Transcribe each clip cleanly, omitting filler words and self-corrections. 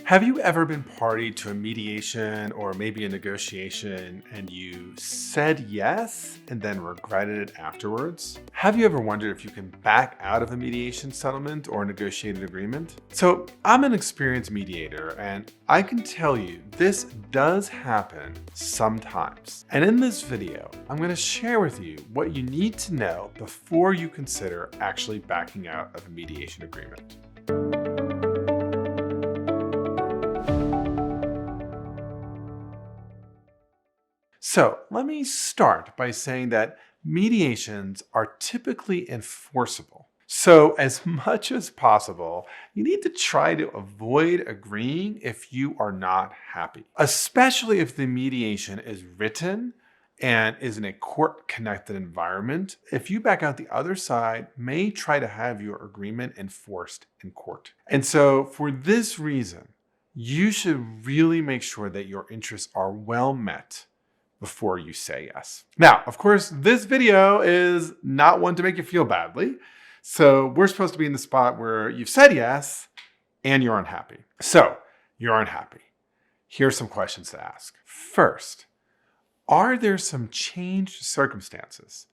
Have you ever been party to a mediation or maybe a negotiation and you said yes and then regretted it afterwards? Have you ever wondered if you can back out of a mediation settlement or negotiated agreement? So I'm an experienced mediator and I can tell you this does happen sometimes. And in this video, I'm going to share with you what you need to know before you consider actually backing out of a mediation agreement. So let me start by saying that mediations are typically enforceable. So as much as possible, you need to try to avoid agreeing if you are not happy, especially if the mediation is written and is in a court-connected environment. If you back out, the other side may try to have your agreement enforced in court. And so for this reason, you should really make sure that your interests are well met before you say yes. Now, of course, this video is not one to make you feel badly. So we're supposed to be in the spot where you've said yes and you're unhappy. So you're unhappy. Here's some questions to ask. First, are there some changed circumstances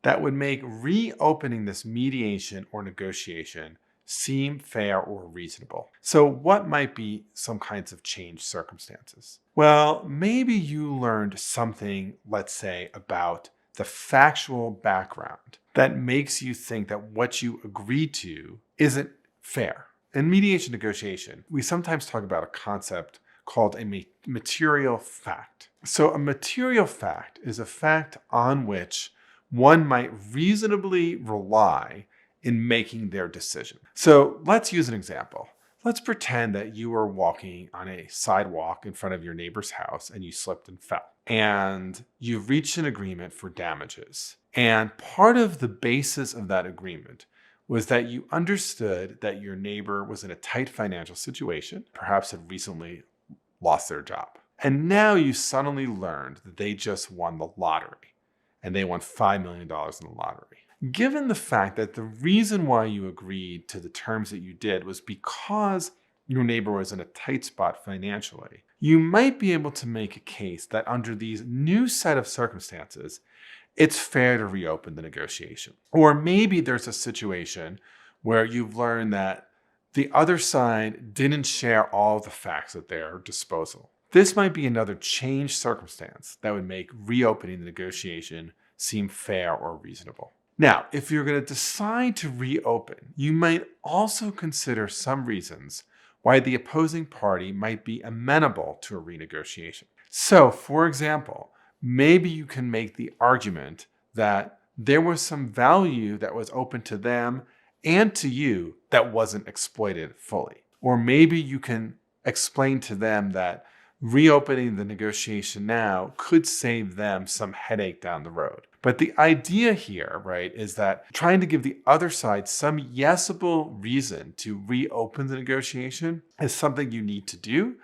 that would make reopening this mediation or negotiation seem fair or reasonable? So what might be some kinds of changed circumstances? Well, maybe you learned something, let's say, about the factual background that makes you think that what you agreed to isn't fair. In mediation negotiation, we sometimes talk about a concept called a material fact. So a material fact is a fact on which one might reasonably rely in making their decision. So let's use an example. Let's pretend that you were walking on a sidewalk in front of your neighbor's house and you slipped and fell. And you've reached an agreement for damages. And part of the basis of that agreement was that you understood that your neighbor was in a tight financial situation, perhaps had recently lost their job. And now you suddenly learned that they just won the lottery and they won $5 million in the lottery. Given the fact that the reason why you agreed to the terms that you did was because your neighbor was in a tight spot financially, you might be able to make a case that under these new set of circumstances, it's fair to reopen the negotiation. Or maybe there's a situation where you've learned that the other side didn't share all the facts at their disposal. This might be another changed circumstance that would make reopening the negotiation seem fair or reasonable. Now, if you're going to decide to reopen, you might also consider some reasons why the opposing party might be amenable to a renegotiation. So, for example, maybe you can make the argument that there was some value that was open to them and to you that wasn't exploited fully. Or maybe you can explain to them that reopening the negotiation now could save them some headache down the road. But the idea here, right, is that trying to give the other side some yesable reason to reopen the negotiation is something you need to do,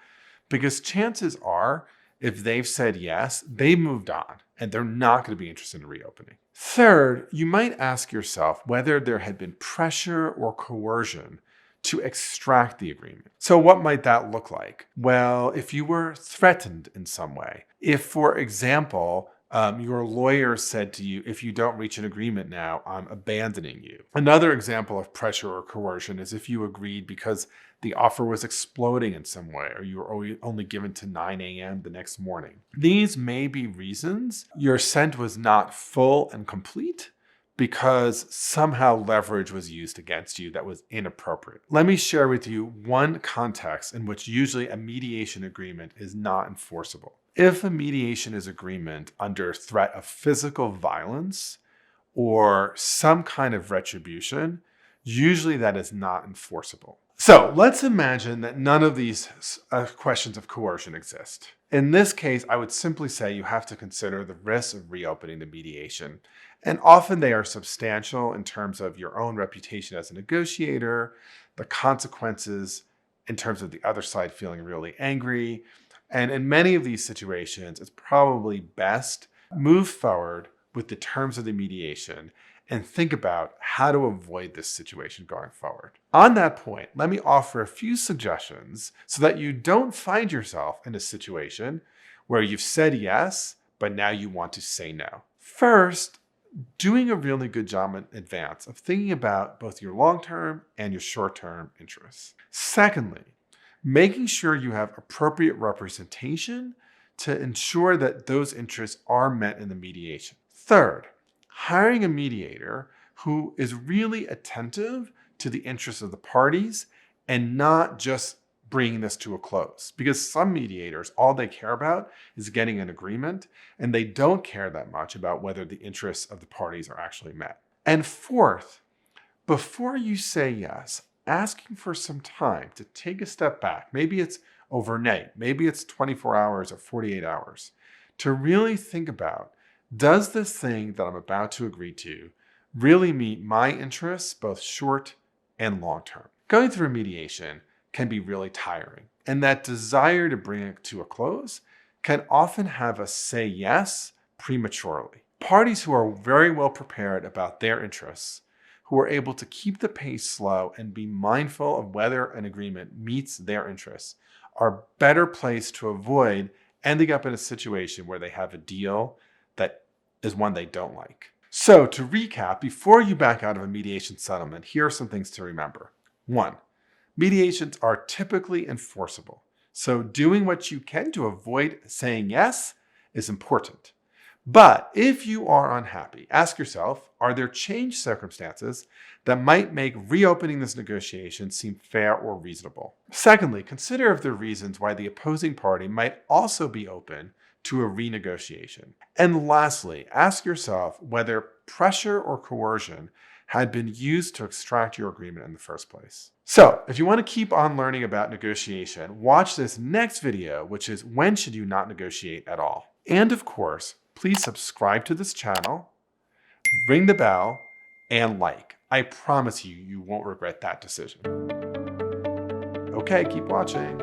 because chances are, if they've said yes, they moved on and they're not going to be interested in reopening. Third, you might ask yourself whether there had been pressure or coercion to extract the agreement. So what might that look like? Well, if you were threatened in some way, if, for example, your lawyer said to you, if you don't reach an agreement now, I'm abandoning you. Another example of pressure or coercion is if you agreed because the offer was exploding in some way, or you were only given to 9 a.m. the next morning. These may be reasons your assent was not full and complete, because somehow leverage was used against you that was inappropriate. Let me share with you one context in which usually a mediation agreement is not enforceable. If a mediation is agreement under threat of physical violence or some kind of retribution, usually that is not enforceable. So let's imagine that none of these questions of coercion exist. In this case, I would simply say you have to consider the risks of reopening the mediation. And often they are substantial in terms of your own reputation as a negotiator, the consequences in terms of the other side feeling really angry. And in many of these situations, it's probably best move forward with the terms of the mediation and think about how to avoid this situation going forward. On that point, let me offer a few suggestions so that you don't find yourself in a situation where you've said yes, but now you want to say no. First, doing a really good job in advance of thinking about both your long-term and your short-term interests. Secondly, making sure you have appropriate representation to ensure that those interests are met in the mediation. Third, hiring a mediator who is really attentive to the interests of the parties and not just bringing this to a close. Because some mediators, all they care about is getting an agreement, and they don't care that much about whether the interests of the parties are actually met. And fourth, before you say yes, asking for some time to take a step back. Maybe it's overnight, maybe it's 24 hours or 48 hours, to really think about, does this thing that I'm about to agree to really meet my interests, both short and long term? Going through mediation can be really tiring, and that desire to bring it to a close can often have us say yes prematurely. Parties who are very well prepared about their interests, who are able to keep the pace slow and be mindful of whether an agreement meets their interests, are better placed to avoid ending up in a situation where they have a deal that is one they don't like. So to recap, before you back out of a mediation settlement, here are some things to remember. 1, mediations are typically enforceable. So doing what you can to avoid saying yes is important. But if you are unhappy, ask yourself, are there changed circumstances that might make reopening this negotiation seem fair or reasonable? Secondly, consider if there are reasons why the opposing party might also be open to a renegotiation. And lastly, ask yourself whether pressure or coercion had been used to extract your agreement in the first place. So if you want to keep on learning about negotiation, watch this next video, which is when should you not negotiate at all? And of course, please subscribe to this channel, ring the bell, and like. I promise you, you won't regret that decision. Okay, keep watching.